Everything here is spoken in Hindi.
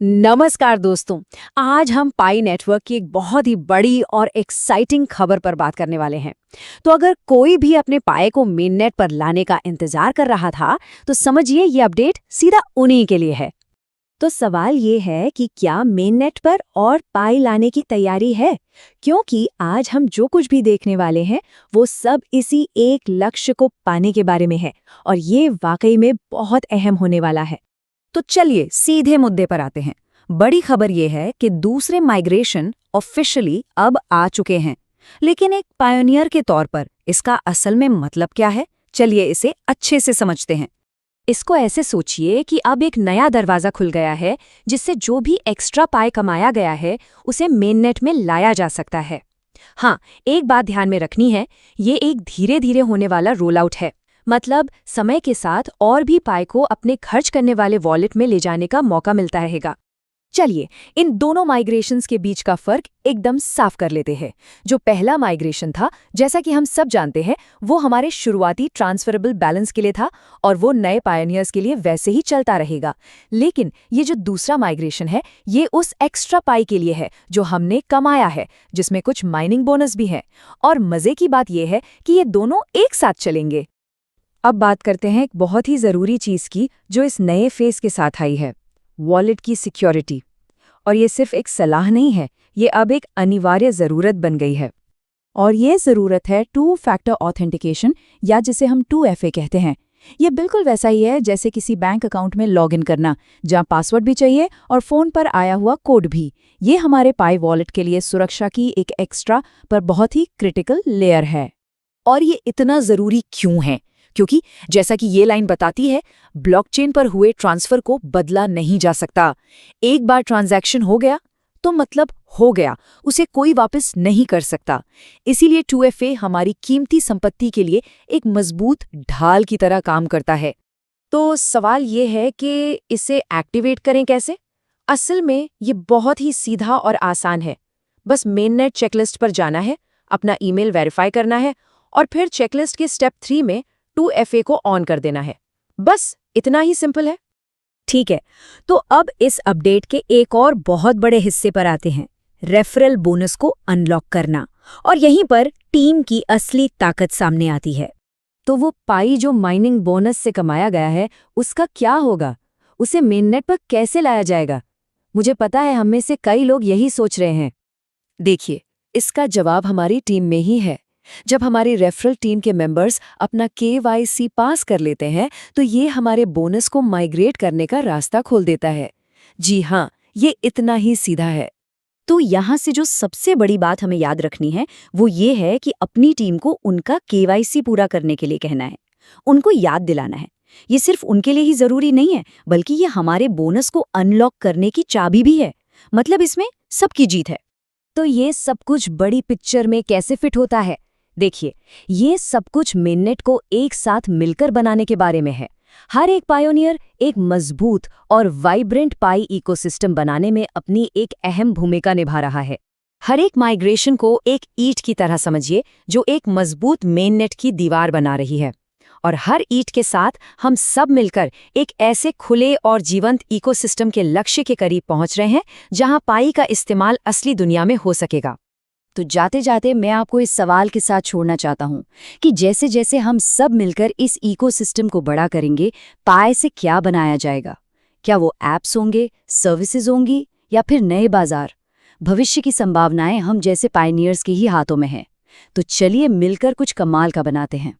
नमस्कार दोस्तों। आज हम पाई नेटवर्क की एक बहुत ही बड़ी और एक्साइटिंग खबर पर बात करने वाले हैं। तो अगर कोई भी अपने पाई को मेन नेट पर लाने का इंतजार कर रहा था तो समझिए ये अपडेट सीधा उन्हीं के लिए है। तो सवाल ये है कि क्या मेन नेट पर और पाई लाने की तैयारी है, क्योंकि आज हम जो कुछ भी देखने वाले हैं वो सब इसी एक लक्ष्य को पाने के बारे में है और ये वाकई में बहुत अहम होने वाला है। तो चलिए सीधे मुद्दे पर आते हैं। बड़ी खबर यह है कि दूसरे माइग्रेशन ऑफिशियली अब आ चुके हैं, लेकिन एक पायोनियर के तौर पर इसका असल में मतलब क्या है, चलिए इसे अच्छे से समझते हैं। इसको ऐसे सोचिए कि अब एक नया दरवाजा खुल गया है जिससे जो भी एक्स्ट्रा पाई कमाया गया है उसे मेन नेट में लाया जा सकता है। हाँ, एक बात ध्यान में रखनी है, ये एक धीरे धीरे होने वाला रोल आउट है। मतलब समय के साथ और भी पाई को अपने खर्च करने वाले वॉलेट में ले जाने का मौका मिलता रहेगा। चलिए इन दोनों माइग्रेशंस के बीच का फर्क एकदम साफ कर लेते हैं। जो पहला माइग्रेशन था, जैसा कि हम सब जानते हैं, वो हमारे शुरुआती ट्रांसफरेबल बैलेंस के लिए था और वो नए पायनियर्स के लिए वैसे ही चलता रहेगा। लेकिन ये जो दूसरा माइग्रेशन है, ये उस एक्स्ट्रा पाई के लिए है जो हमने कमाया है, जिसमें कुछ माइनिंग बोनस भी है। और मजे की बात यह है कि ये दोनों एक साथ चलेंगे। अब बात करते हैं एक बहुत ही ज़रूरी चीज़ की जो इस नए फेस के साथ आई है, वॉलेट की सिक्योरिटी। और ये सिर्फ एक सलाह नहीं है, ये अब एक अनिवार्य ज़रूरत बन गई है। और ये ज़रूरत है टू फैक्टर ऑथेंटिकेशन, या जिसे हम 2FA कहते हैं। ये बिल्कुल वैसा ही है जैसे किसी बैंक अकाउंट में लॉगिन करना, जहाँ पासवर्ड भी चाहिए और फ़ोन पर आया हुआ कोड भी। ये हमारे पाई वॉलेट के लिए सुरक्षा की एक एक्स्ट्रा पर बहुत ही क्रिटिकल लेयर है। और ये इतना ज़रूरी क्यों है? क्योंकि जैसा कि ये लाइन बताती है, ब्लॉकचेन पर हुए ट्रांसफर को बदला नहीं जा सकता। एक बार ट्रांजैक्शन हो गया तो मतलब हो गया, उसे कोई वापस नहीं कर सकता। इसीलिए 2FA हमारी कीमती संपत्ति के लिए एक मजबूत ढाल की तरह काम करता है। तो सवाल ये है कि इसे एक्टिवेट करें कैसे? असल में ये बहुत ही सीधा और आसान है। बस मेननेट चेकलिस्ट पर जाना है, अपना ईमेल वेरीफाई करना है और फिर चेकलिस्ट के स्टेप 3 में 2FA को ऑन कर देना है। बस इतना ही सिंपल है। ठीक है, तो अब इस अपडेट के एक और बहुत बड़े हिस्से पर आते हैं, रेफरल बोनस को अनलॉक करना। और यहीं पर टीम की असली ताकत सामने आती है। तो वो पाई जो माइनिंग बोनस से कमाया गया है, उसका क्या होगा? उसे मेननेट पर कैसे लाया जाएगा? मुझे पता है हम में से कई लोग यही सोच रहे हैं। देखिए, इसका जवाब हमारी टीम में ही है। जब हमारी रेफरल टीम के मेंबर्स अपना KYC पास कर लेते हैं तो ये हमारे बोनस को माइग्रेट करने का रास्ता खोल देता है। जी हाँ, ये इतना ही सीधा है। तो यहाँ से जो सबसे बड़ी बात हमें याद रखनी है वो ये है कि अपनी टीम को उनका KYC पूरा करने के लिए कहना है, उनको याद दिलाना है। ये सिर्फ उनके लिए ही जरूरी नहीं है, बल्कि ये हमारे बोनस को अनलॉक करने की चाबी भी है। मतलब इसमें सबकी जीत है। तो ये सब कुछ बड़ी पिक्चर में कैसे फिट होता है? देखिए, ये सब कुछ मेननेट को एक साथ मिलकर बनाने के बारे में है। हर एक पायोनियर एक मजबूत और वाइब्रेंट पाई इकोसिस्टम बनाने में अपनी एक अहम भूमिका निभा रहा है। हर एक माइग्रेशन को एक ईंट की तरह समझिए जो एक मजबूत मेननेट की दीवार बना रही है। और हर ईंट के साथ हम सब मिलकर एक ऐसे खुले और जीवंत इकोसिस्टम के लक्ष्य के करीब पहुंच रहे हैं जहां पाई का इस्तेमाल असली दुनिया में हो सकेगा। तो जाते जाते मैं आपको इस सवाल के साथ छोड़ना चाहता हूँ कि जैसे जैसे हम सब मिलकर इस इकोसिस्टम को बड़ा करेंगे, पाई से क्या बनाया जाएगा? क्या वो ऐप्स होंगे, सर्विसेज होंगी, या फिर नए बाजार? भविष्य की संभावनाएं हम जैसे पायनियर्स के ही हाथों में हैं। तो चलिए मिलकर कुछ कमाल का बनाते हैं।